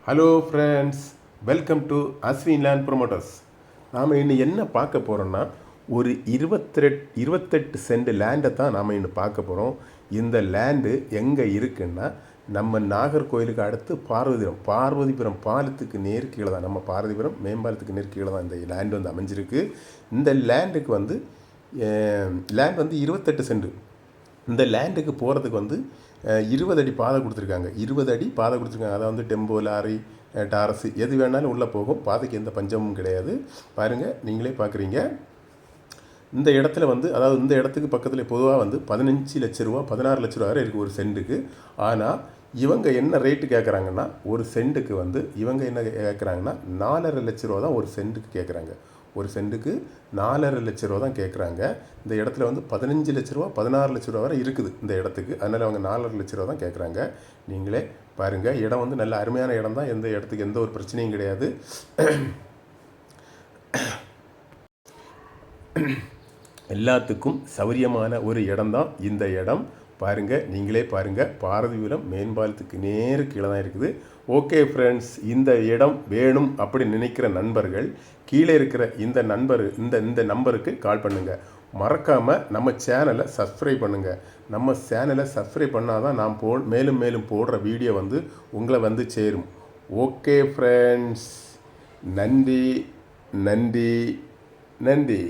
Hello friends, welcome to Ashwin land promoters. நாம் இன்னும் என்ன பார்க்க போகிறோன்னா, ஒரு 28 சென்ட் லேண்டை தான் நாம் இன்னும் பார்க்க போகிறோம். இந்த லேண்டு எங்கே இருக்குன்னா, நம்ம நாகர்கோயிலுக்கு அடுத்து பார்வதிபுரம் பாலத்துக்கு நேர் கீழே தான், நம்ம பார்வதிபுரம் மேம்பாலத்துக்கு நேர் கீழே தான் இந்த லேண்டு வந்து அமைஞ்சிருக்கு. இந்த லேண்டுக்கு வந்து லேண்ட் வந்து 28 சென்ட். இந்த லேண்டுக்கு போகிறதுக்கு வந்து 20 அடி பாதை கொடுத்துருக்காங்க. 20 அடி பாதை கொடுத்துருக்காங்க. அதை வந்து டெம்போ, லாரி, டாரஸு எது வேணாலும் உள்ளே போகும். பாதைக்கு எந்த பஞ்சமும் கிடையாது. பாருங்கள், நீங்களே பார்க்குறீங்க. இந்த இடத்துல வந்து, அதாவது இந்த இடத்துக்கு பக்கத்தில் பொதுவாக வந்து 15 லட்ச ரூபா 16 லட்ச ரூபா வரை இருக்குது ஒரு சென்ட்டுக்கு. ஆனால் இவங்க என்ன ரேட்டு கேட்குறாங்கன்னா, ஒரு சென்ட்டுக்கு வந்து இவங்க என்ன கேட்குறாங்கன்னா 4.5 லட்ச ரூபா தான் ஒரு சென்ட்டுக்கு கேட்குறாங்க. ஒரு சென்ட்டுக்கு 4.5 லட்ச ரூபா தான் கேட்குறாங்க. இந்த இடத்துல வந்து 15 லட்ச ரூபா 16 லட்ச ரூபா வரை இருக்குது இந்த இடத்துக்கு. அதனால் அவங்க 4.5 லட்ச ரூபா தான் கேட்குறாங்க. நீங்களே பாருங்கள், இடம் வந்து நல்ல அருமையான இடம் தான். எந்த இடத்துக்கு எந்த ஒரு பிரச்சனையும் கிடையாது. எல்லாத்துக்கும் சௌரியமான ஒரு இடம் தான் இந்த இடம். பாருங்கள், நீங்களே பாருங்கள். பார்வதிபுரம் மேம்பாலத்துக்கு நேரு கீழே தான் இருக்குது. ஓகே ஃப்ரெண்ட்ஸ், இந்த இடம் வேணும் அப்படி நினைக்கிற நண்பர்கள் கீழே இருக்கிற இந்த நம்பருக்கு கால் பண்ணுங்கள். மறக்காமல் நம்ம சேனலை சப்ஸ்கிரைப் பண்ணுங்கள். நம்ம சேனலை சப்ஸ்கிரைப் பண்ணால் தான் நாம் மேலும் மேலும் போடுற வீடியோ வந்து உங்களை வந்து சேரும். ஓகே ஃப்ரெண்ட்ஸ், நன்றி நன்றி நன்றி.